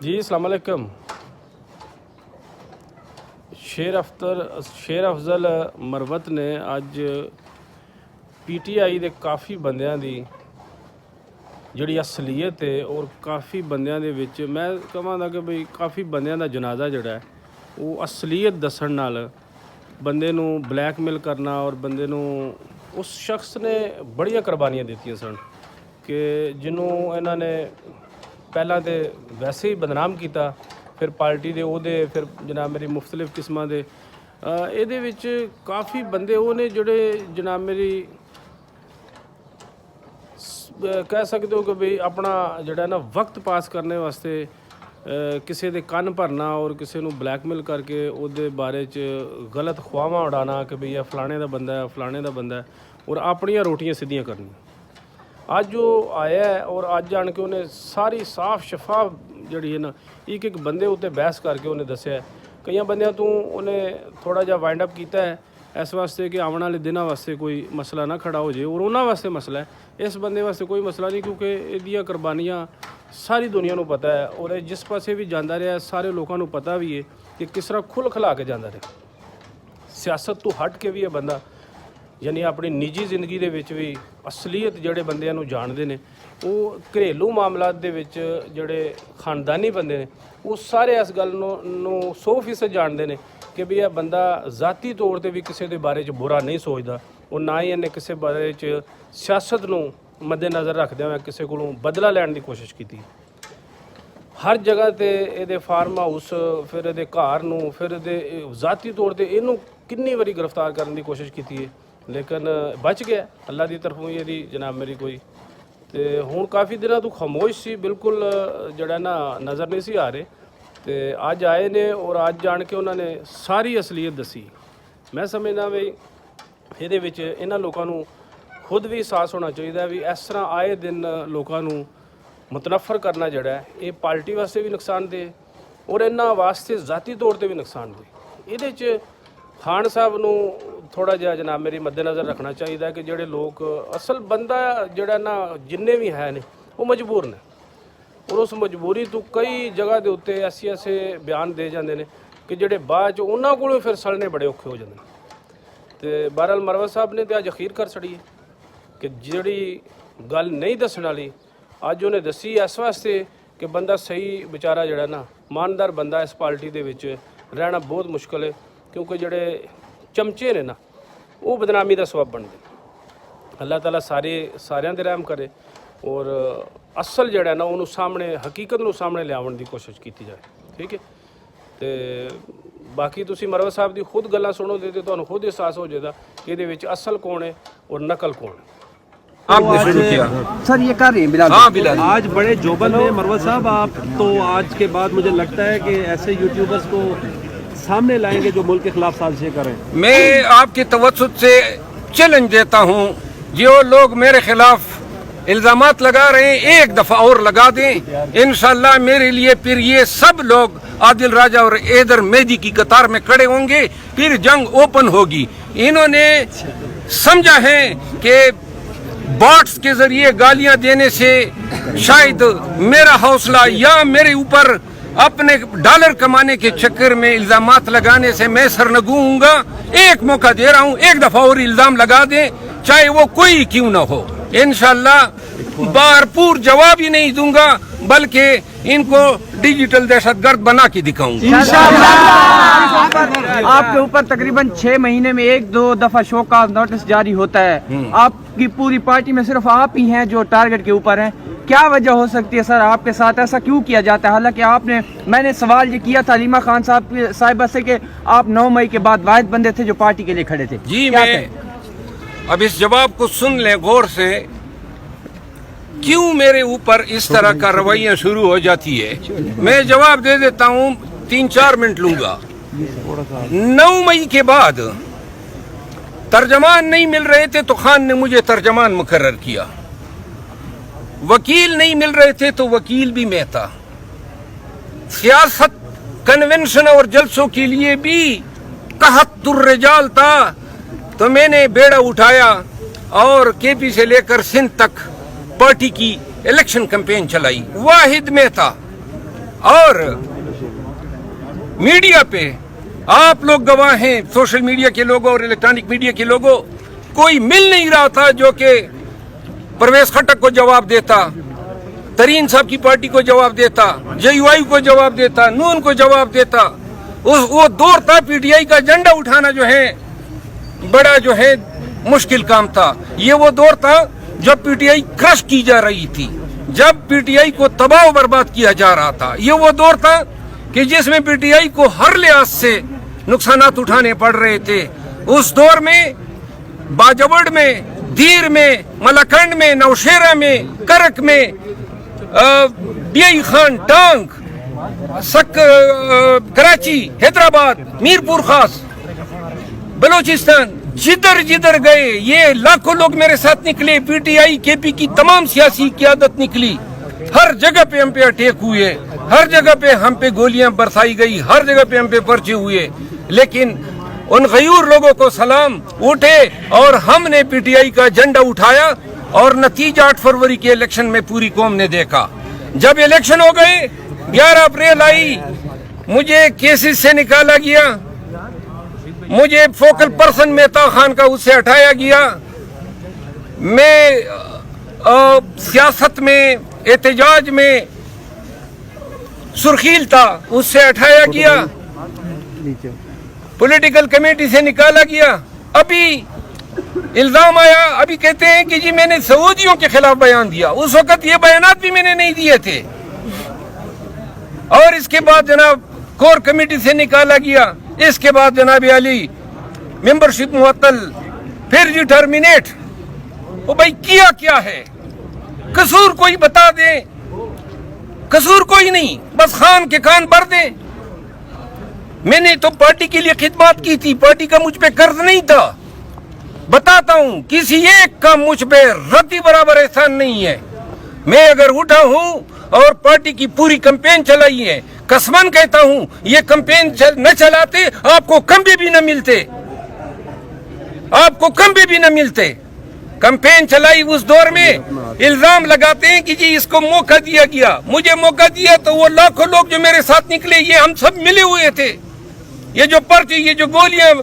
जी अस्सलाम वालेकुम। शेर अफजल मरवत ने अज PTI ਦੇ ਕਾਫੀ ਬੰਦਿਆਂ ਦੀ ਜਿਹੜੀ ਅਸਲੀਅਤ ਹੈ ਔਰ ਕਾਫੀ ਬੰਦਿਆਂ ਦੇ ਵਿੱਚ ਮੈਂ ਕਹਾਂਗਾ ਕਿ ਬਈ ਕਾਫੀ ਬੰਦਿਆਂ ਦਾ ਜਨਾਜ਼ਾ ਜਿਹੜਾ ਹੈ ਉਹ ਅਸਲੀਅਤ ਦੱਸਣ ਨਾਲ ਬੰਦੇ ਨੂੰ ਬਲੈਕਮੇਲ ਕਰਨਾ ਔਰ ਬੰਦੇ ਨੂੰ ਉਸ ਸ਼ਖਸ ਨੇ ਬੜੀਆਂ ਕੁਰਬਾਨੀਆਂ ਦਿੱਤੀਆਂ ਸਨ ਕਿ ਜਿਹਨੂੰ ਇਹਨਾਂ ਨੇ ਪਹਿਲਾਂ ਤੇ ਵੈਸੇ ਹੀ ਬਦਨਾਮ ਕੀਤਾ, ਫਿਰ ਪਾਰਟੀ ਦੇ ਉਹਦੇ, ਫਿਰ ਜਨਾਬ ਮੇਰੀ ਮੁਖਤਲਿਫ ਕਿਸਮਾਂ ਦੇ ਇਹਦੇ ਵਿੱਚ ਕਾਫੀ ਬੰਦੇ ਉਹ ਨੇ ਜਿਹੜੇ ਜਨਾਬ ਮੇਰੀ ਕਹਿ ਸਕਦੇ ਹੋ ਕਿ ਵੀ ਆਪਣਾ ਜਿਹੜਾ ਨਾ ਵਕਤ ਪਾਸ ਕਰਨੇ ਵਾਸਤੇ ਕਿਸੇ ਦੇ ਕੰਨ ਭਰਨਾ ਔਰ ਕਿਸੇ ਨੂੰ ਬਲੈਕਮੇਲ ਕਰਕੇ ਉਹਦੇ ਬਾਰੇ 'ਚ ਗਲਤ ਖੁਆਵਾਂ ਉਡਾਉਣਾ ਕਿ ਵੀ ਇਹ ਫਲਾਣੇ ਦਾ ਬੰਦਾ ਹੈ, ਫਲਾਣੇ ਦਾ ਬੰਦਾ ਹੈ, ਔਰ ਆਪਣੀਆਂ ਰੋਟੀਆਂ ਸਿੱਧੀਆਂ ਕਰਨੀਆਂ। ਅੱਜ ਉਹ ਆਇਆ ਔਰ ਅੱਜ ਆਣ ਕੇ ਉਹਨੇ ਸਾਰੀ ਸਾਫ਼ ਸ਼ਫਾਫ ਜਿਹੜੀ ਹੈ ਨਾ ਇੱਕ ਬੰਦੇ ਉੱਤੇ ਬਹਿਸ ਕਰਕੇ ਉਹਨੇ ਦੱਸਿਆ। ਕਈਆਂ ਬੰਦਿਆਂ ਤੋਂ ਉਹਨੇ ਥੋੜਾ ਜਿਹਾ ਵਾਈਂਡ ਅਪ ਕੀਤਾ ਹੈ ਇਸ ਵਾਸਤੇ ਕਿ ਆਉਣ ਵਾਲੇ ਦਿਨਾਂ ਵਾਸਤੇ ਕੋਈ ਮਸਲਾ ਨਾ ਖੜਾ ਹੋ ਜਾਏ, ਔਰ ਉਹਨਾਂ ਵਾਸਤੇ ਮਸਲਾ ਹੈ, ਇਸ ਬੰਦੇ ਵਾਸਤੇ ਕੋਈ ਮਸਲਾ ਨਹੀਂ, ਕਿਉਂਕਿ ਇਹਦੀਆਂ ਕੁਰਬਾਨੀਆਂ ਸਾਰੀ ਦੁਨੀਆ ਨੂੰ ਪਤਾ ਹੈ ਔਰ ਇਹ ਜਿਸ ਪਾਸੇ ਵੀ ਜਾਂਦਾ ਰਿਹਾ ਸਾਰੇ ਲੋਕਾਂ ਨੂੰ ਪਤਾ ਵੀ ਹੈ ਕਿ ਕਿਸ ਤਰ੍ਹਾਂ ਖੁੱਲ੍ਹ ਖਿਲਾ ਕੇ ਜਾਂਦਾ ਰਿਹਾ। ਸਿਆਸਤ ਤੋਂ ਹਟ ਕੇ ਵੀ ਇਹ ਬੰਦਾ ਯਾਨੀ ਆਪਣੀ ਨਿੱਜੀ ਜ਼ਿੰਦਗੀ ਦੇ ਵਿੱਚ ਵੀ ਅਸਲੀਅਤ ਜਿਹੜੇ ਬੰਦਿਆਂ ਨੂੰ ਜਾਣਦੇ ਨੇ, ਉਹ ਘਰੇਲੂ ਮਾਮਲਾਤ ਦੇ ਵਿੱਚ ਜਿਹੜੇ ਖਾਨਦਾਨੀ ਬੰਦੇ ਨੇ ਉਹ ਸਾਰੇ ਇਸ ਗੱਲ ਨੂੰ 100% ਜਾਣਦੇ ਨੇ ਕਿ ਵੀ ਇਹ ਬੰਦਾ ਜ਼ਾਤੀ ਤੌਰ ਤੇ ਵੀ ਕਿਸੇ ਦੇ ਬਾਰੇ 'ਚ ਬੁਰਾ ਨਹੀਂ ਸੋਚਦਾ, ਉਹ ਨਾ ਹੀ ਇਹਨੇ ਕਿਸੇ ਬਾਰੇ 'ਚ ਸਿਆਸਤ ਨੂੰ ਮੱਦੇਨਜ਼ਰ ਰੱਖਦਿਆਂ ਹੋਇਆ ਕਿਸੇ ਕੋਲੋਂ ਬਦਲਾ ਲੈਣ ਦੀ ਕੋਸ਼ਿਸ਼ ਕੀਤੀ। ਹਰ ਜਗ੍ਹਾ ਤੇ ਇਹਦੇ ਫਾਰਮ ਹਾਊਸ, ਫਿਰ ਇਹਦੇ ਘਰ ਨੂੰ, ਫਿਰ ਇਹਦੇ ਜ਼ਾਤੀ ਤੌਰ ਤੇ ਇਹਨੂੰ ਕਿੰਨੀ ਵਾਰੀ ਗ੍ਰਿਫਤਾਰ ਕਰਨ ਦੀ ਕੋਸ਼ਿਸ਼ ਕੀਤੀ ਹੈ, ਲੇਕਿਨ ਬਚ ਗਿਆ ਅੱਲਾ ਦੀ ਤਰਫੋਂ ਹੀ ਇਹਦੀ ਜਨਾਬ ਮੇਰੀ ਕੋਈ। ਤੇ ਹੁਣ ਕਾਫੀ ਦਿਨਾਂ ਤੋਂ ਖਾਮੋਸ਼ ਸੀ, ਬਿਲਕੁਲ ਜਿਹੜਾ ਨਾ ਨਜ਼ਰ ਨਹੀਂ ਸੀ ਆ ਰਹੇ, ਤੇ ਅੱਜ ਆਏ ਨੇ ਔਰ ਅੱਜ ਜਾਣ ਕੇ ਉਹਨਾਂ ਨੇ ਸਾਰੀ ਅਸਲੀਅਤ ਦੱਸੀ। ਮੈਂ ਸਮਝਦਾ ਵੀ ਇਹਦੇ ਵਿੱਚ ਇਹਨਾਂ ਲੋਕਾਂ ਨੂੰ ਖੁਦ ਵੀ ਅਹਿਸਾਸ ਹੋਣਾ ਚਾਹੀਦਾ ਵੀ ਇਸ ਤਰ੍ਹਾਂ ਆਏ ਦਿਨ ਲੋਕਾਂ ਨੂੰ ਮੁਤਨਫਰ ਕਰਨਾ ਜਿਹੜਾ ਇਹ ਪਾਰਟੀ ਵਾਸਤੇ ਵੀ ਨੁਕਸਾਨਦੇਹ ਔਰ ਇਹਨਾਂ ਵਾਸਤੇ ਜ਼ਾਤੀ ਤੌਰ ਤੇ ਵੀ ਨੁਕਸਾਨਦੇਹ। ਇਹਦੇ 'ਚ ਖਾਨ ਸਾਹਿਬ ਨੂੰ ਥੋੜਾ ਜਿਹਾ ਜਨਾਬ ਮੇਰੀ ਮੱਦੇਨਜ਼ਰ ਰੱਖਣਾ ਚਾਹੀਦਾ ਕਿ ਜਿਹੜੇ ਲੋਕ ਅਸਲ ਬੰਦਾ ਜਿਹੜਾ ਨਾ ਜਿੰਨੇ ਵੀ ਹੈ ਨੇ ਉਹ ਮਜਬੂਰ ਨੇ, ਔਰ ਉਸ ਮਜਬੂਰੀ ਤੋਂ ਕਈ ਜਗ੍ਹਾ ਦੇ ਉੱਤੇ ਐਸੇ ਬਿਆਨ ਦੇ ਜਾਂਦੇ ਨੇ ਕਿ ਜਿਹੜੇ ਬਾਅਦ 'ਚ ਉਹਨਾਂ ਕੋਲੋਂ ਫਿਰ ਸਲਣੇ ਬੜੇ ਔਖੇ ਹੋ ਜਾਂਦੇ ਨੇ। ਤੇ ਬਹਰਹਾਲ ਮਰਵਤ ਸਾਹਿਬ ਨੇ ਤੇ ਅੱਜ ਅਖੀਰ ਕਰ ਛੜੀ ਹੈ ਕਿ ਜਿਹੜੀ ਗੱਲ ਨਹੀਂ ਦੱਸਣ ਵਾਲੀ ਅੱਜ ਉਹਨੇ ਦੱਸੀ ਇਸ ਵਾਸਤੇ ਕਿ ਬੰਦਾ ਸਹੀ ਵਿਚਾਰਾ ਜਿਹੜਾ ਨਾ ਇਮਾਨਦਾਰ ਬੰਦਾ ਇਸ ਪਾਰਟੀ ਦੇ ਵਿੱਚ ਰਹਿਣਾ ਬਹੁਤ ਮੁਸ਼ਕਲ ਹੈ, ਕਿਉਂਕਿ ਜਿਹੜੇ ਚਮਚੇ ਨੇ ਨਾ ਉਹ ਬਦਨਾਮੀ ਦਾ ਸਬਬ ਬਣਦੇ। ਅੱਲਾਹ ਤਾਲਾ ਸਾਰਿਆਂ ਦੇ ਰਹਿਮ ਕਰੇ ਔਰ ਅਸਲ ਜਿਹੜਾ ਨਾ ਉਹਨੂੰ ਸਾਹਮਣੇ ਹਕੀਕਤ ਨੂੰ ਸਾਹਮਣੇ ਲਿਆਉਣ ਦੀ ਕੋਸ਼ਿਸ਼ ਕੀਤੀ ਜਾਏ, ਠੀਕ ਹੈ। ਤੇ ਬਾਕੀ ਤੁਸੀਂ ਮਰਵਤ ਸਾਹਿਬ ਦੀ ਖੁਦ ਗੱਲਾਂ ਸੁਣੋਗੇ ਤੇ ਤੁਹਾਨੂੰ ਖੁਦ ਅਹਿਸਾਸ ਹੋ ਜਾਏਗਾ ਕਿ ਇਹਦੇ ਵਿੱਚ ਅਸਲ कौन है और नकल कौन है। आपने शुरू किया सर, ये कर रहे हैं बिलाल? हाँ बिलाल, आज बड़े जोबन में मरवत साहब, आप तो आज के बाद मुझे लगता है कि ऐसे यूट्यूबर्स को सामने लाएंगे जो मुल्क के खिलाफ साजिशें करें। मैं आपकी तवज्जुह से चैलेंज देता हूँ, जो लोग मेरे खिलाफ इल्जामात लगा रहे हैं एक दफा और लगा दें, इंशाल्लाह मेरे लिए फिर ये सब लोग आदिल राजा और हैदर मेहदी की कतार में खड़े होंगे, फिर जंग ओपन होगी। इन्होंने समझा है कि बॉट्स के जरिए गालियां देने से शायद मेरा हौसला या मेरे ऊपर अपने डॉलर कमाने के चक्कर में इल्जामात लगाने से मैं सरनगू हूँगा। एक मौका दे रहा हूँ, एक दफा और इल्जाम लगा दें, चाहे वो कोई क्यों ना हो, इंशाल्लाह भरपूर जवाब ही नहीं दूंगा बल्कि इनको डिजिटल दहशतगर्द बना के दिखाऊंगा। आपके ऊपर तकरीबन 6 महीने में 1-2 दफा शो का नोटिस जारी होता है। आपकी पूरी पार्टी में सिर्फ आप ही हैं जो टारगेट के ऊपर हैं। क्या वजह हो सकती है सर, आपके साथ ऐसा क्यों किया जाता है? हालांकि मैंने सवाल ये किया था हलीमा खान साहिबा से कि आप 9 मई के बाद वाहिद बंदे थे जो पार्टी के लिए खड़े थे। जी मैं अब इस जवाब को सुन लें गौर से, क्यों मेरे ऊपर इस तरह का रवैया शुरू हो जाती है। मैं जवाब दे देता हूँ, 3-4 मिनट लूंगा। 9 मई के बाद तर्जमान नहीं मिल रहे थे तो खान ने मुझे तर्जमान मुकर्रर किया, वकील नहीं मिल रहे थे तो वकील भी मैं था, सियासत कन्वेंशन और जलसों के लिए भी कहतुर्रिजाल था, तो मैंने बेड़ा उठाया और केपी से लेकर सिंध तक पार्टी की इलेक्शन कैंपेन चलाई। वाहिद में था, और मीडिया पे आप लोग गवाह हैं, सोशल मीडिया के लोगों और इलेक्ट्रॉनिक मीडिया के लोगों, कोई मिल नहीं रहा था जो कि परवेज खट्टक को जवाब देता, तरीन साहब की पार्टी को जवाब देता, JUI को जवाब देता, नून को जवाब देता। वो दौर था पीटीआई का झंडा उठाना जो है बड़ा जो है मुश्किल काम था। ये वो दौर था जब पीटीआई क्रश की जा रही थी, जब पीटीआई को तबाह बर्बाद किया जा रहा था। ये वो दौर था कि जिसमें पीटीआई को हर लिहाज से नुकसानात उठाने पड़ रहे थे। उस दौर में बाजवड़ में, धीर में, मलाकंड में, नौशेरा में, करक में, DI खान, टांग, कराची, हैदराबाद, मीरपुर खास, बलोचिस्तान, जिधर जिधर गए ये लाखों लोग मेरे साथ निकले। पीटीआई केपी की तमाम सियासी क़यादत निकली, हर जगह पे हम पे अटैक हुए, हर जगह पे हम पे गोलियां बरसाई गई, हर जगह पे हम पे पर्चे हुए। लेकिन उन गयूर लोगों को सलाम उठे और हमने पीटीआई का झंडा उठाया और नतीजा 8 फरवरी के इलेक्शन में पूरी कौम ने देखा। जब इलेक्शन हो गए, 11 अप्रैल आई, मुझे केसेस से निकाला गया, मुझे फोकल पर्सन मेहता खान का उससे हटाया गया। मैं सियासत में, एहतजाज में सुर्खील था, उससे हटाया गया, पॉलिटिकल कमेटी से निकाला गया। अभी इल्जाम आया, अभी कहते हैं कि जी मैंने सऊदियों के खिलाफ बयान दिया। उस वक्त ये बयानात भी मैंने नहीं दिए थे। और इसके बाद जनाब कोर कमेटी से निकाला गया। इसके बाद जनाब अली मेंबरशिप मुअत्तल, फिर जी टर्मिनेट। वो भाई किया क्या है? कसूर कोई बता दे, कसूर कोई नहीं, बस खान के कान भर दे। मैंने तो पार्टी के लिए खिदमत की थी, पार्टी का मुझ पे कर्ज नहीं था। बताता हूं, किसी एक का मुझ पे रत्ती बराबर एहसान नहीं है। मैं अगर उठा हूं और पार्टी की पूरी कैंपेन चलाई है, कसमन कहता हूं ये कैंपेन न चलाते आपको खंबे भी न मिलते, आपको खंबे भी न मिलते। कैंपेन चलाई उस दौर में, इल्जाम लगाते हैं कि जी इसको मौका दिया गया। मुझे मौका दिया तो वो लाखों लोग जो मेरे साथ निकले, ये हम सब मिले हुए थे। ये जो पर्ची, ये जो गोलियां,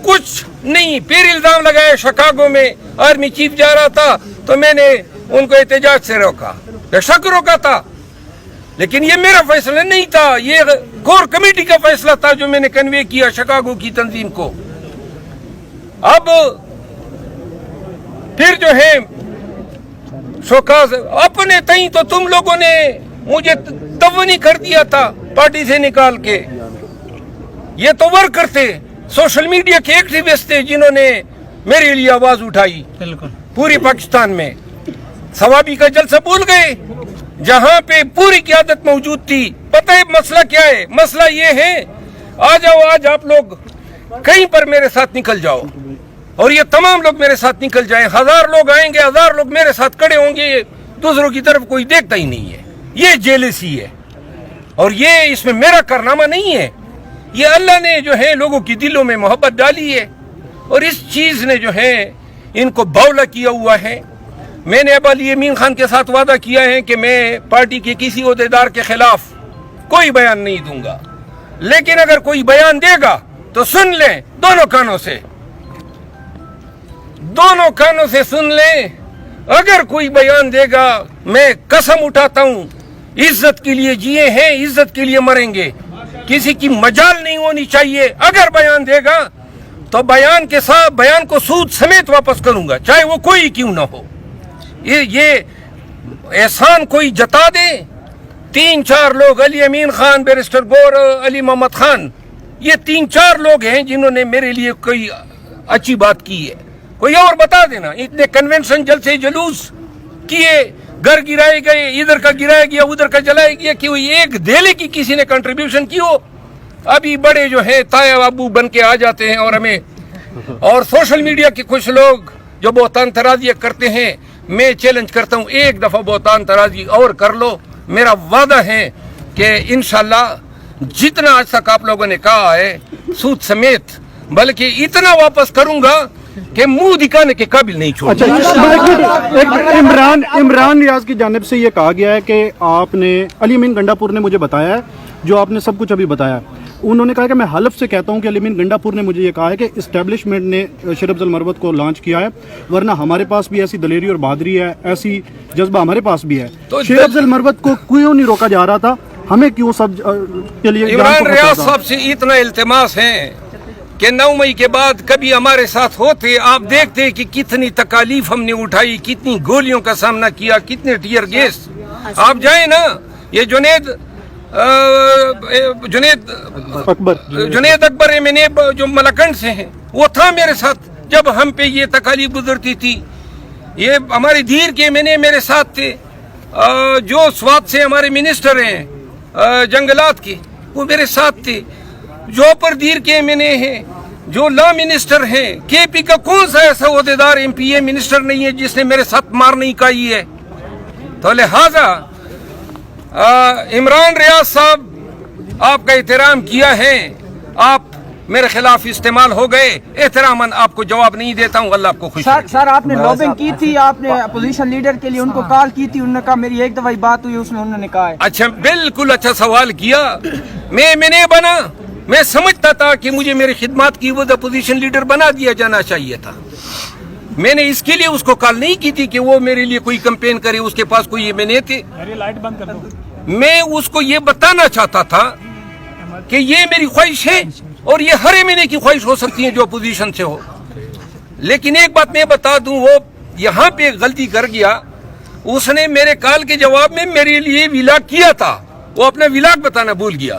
कुछ नहीं। फिर इल्जाम लगाया शिकागो में आर्मी चीफ जा रहा था तो मैंने उनको एहतजाज से रोका, बेशक रोका था, लेकिन ये मेरा फैसला नहीं था, ये कोर कमेटी का फैसला था जो मैंने कन्वे किया शिकागो की तंजीम को। अब फिर जो है शोकाज अपने तई तो तुम लोगों ने मुझे तवनी कर दिया था पार्टी से निकाल के। ये तो वर्कर थे, सोशल मीडिया के एक्टिविस्ट थे जिन्होंने मेरे लिए आवाज उठाई पूरी पाकिस्तान में। सवाबी का जलसा भूल गए जहां पे पूरी क़यादत मौजूद थी। पता है मसला क्या है? मसला ये है, आ जाओ आज आप लोग कहीं पर मेरे साथ निकल जाओ और ये तमाम लोग मेरे साथ निकल जाएं। 1000 लोग आएंगे, 1000 लोग मेरे साथ खड़े होंगे, दूसरों की तरफ कोई देखता ही नहीं है। ये जेलसी है और ये इसमें मेरा कारनामा नहीं है। ये अल्लाह ने जो है लोगों की दिलों में मोहब्बत डाली है और इस चीज ने जो है इनको बावला किया हुआ है। मैंने अब अली यमीन खान के साथ वादा किया है कि मैं पार्टी के किसी ओहदेदार के खिलाफ कोई बयान नहीं दूंगा, लेकिन अगर कोई बयान देगा तो सुन लें, दोनों कानों से सुन लें। अगर कोई बयान देगा, मैं कसम उठाता हूं, इज्जत के लिए जिए हैं, इज्जत के लिए मरेंगे, किसी की मजाल नहीं होनी चाहिए। अगर बयान देगा तो बयान के साथ बयान को सूद समेत वापस करूंगा, चाहे वो कोई क्यों ना हो। ये एहसान कोई जता दे। 3-4 लोग, अली अमीन खान, बैरिस्टर गौर, अली मोहम्मद खान, ये 3-4 लोग हैं जिन्होंने मेरे लिए कोई अच्छी बात की है। कोई और बता देना। इतने कन्वेंशन जलसे जुलूस किए, घर गिराए गए, इधर का गिराया गया, उधर का जलाया गया, कि एक धेले की किसी ने कंट्रीब्यूशन की हो। अभी बड़े जो है ताया बाबू बन के आ जाते हैं और हमें, और सोशल मीडिया के कुछ लोग जो बहुतान तराजी करते हैं, मैं चैलेंज करता हूं एक दफा बहुतान तराजी और कर लो। मेरा वादा है कि इंशाल्लाह जितना आज तक आप लोगों ने कहा है सूद समेत, बल्कि इतना वापस करूंगा کہ मुंह दिखाने के काबिल नहीं छोड़। अच्छा, इमरान रियाज की जानिब से ये कहा गया है कि आपने, अली अमीन गंडापुर ने मुझे बताया है, जो आपने सब कुछ अभी बताया, उन्होंने कहा कि मैं हलफ से कहता हूं कि अली अमीन गंडापुर ने मुझे ये कहा है कि इस्टेब्लिशमेंट ने शेर अफजल मरवत को लॉन्च किया है, वरना हमारे पास भी ऐसी दलेरी और बहादुरी है, ऐसी जज्बा हमारे पास भी है। तो शेर अफजल मरवत को क्यों नहीं रोका जा रहा था, हमें क्यों सब के लिए इमरान रियाज साहब से इतना इल्तिमास है कि 9 मई के बाद कभी हमारे साथ होते, आप देखते कि कितनी तकालीफ हमने उठाई, कितनी गोलियों का सामना किया, कितने टीयर गैस। आप जाए ना, ये जुनेद अकबर एमएनए जो मलकंड से हैं, वो था मेरे साथ जब हम पे ये तकालीफ गुजरती थी। ये हमारे धीर के एमएनए मेरे साथ थे, जो स्वात से हमारे मिनिस्टर हैं जंगलात के, वो मेरे साथ थे। जो पर धीर के एमएनए हैं, जो लॉ मिनिस्टर हैं, केपी का कौन सा ऐसा ओहदेदार एमपीए मिनिस्टर नहीं है जिसने मेरे साथ मार नहीं खाई है। तो लिहाजा इमरान रियाज साहब, आपका एहतराम किया है, आप मेरे खिलाफ इस्तेमाल हो गए, एहतरामन आपको जवाब नहीं देता हूँ। अल्लाह आपको खुश रखे। सर आपने लॉबिंग की थी, आपने अपोजिशन लीडर के लिए उनको कॉल की थी, उन्होंने कहा मेरी एक दफा बात हुई, उसमें उन्होंने कहा है। अच्छा, बिल्कुल अच्छा सवाल किया। मैंने बना, मैं समझता था कि मुझे मेरी खिदमत की वजह अपोजिशन लीडर बना दिया जाना चाहिए था। मैंने इसके लिए उसको कॉल नहीं की थी कि वो मेरे लिए कोई कैंपेन करे, उसके पास कोई एमएनए थे। लाइट बंद कर दो। मैं उसको ये बताना चाहता था कि ये मेरी ख्वाहिश है और ये हर एमएनए की ख्वाहिश हो सकती है जो अपोजिशन से हो। लेकिन एक बात मैं बता दूं, वो यहाँ पे गलती कर गया, उसने मेरे कॉल के जवाब में मेरे लिए विलाग किया था, वो अपना विलाग बताना भूल गया।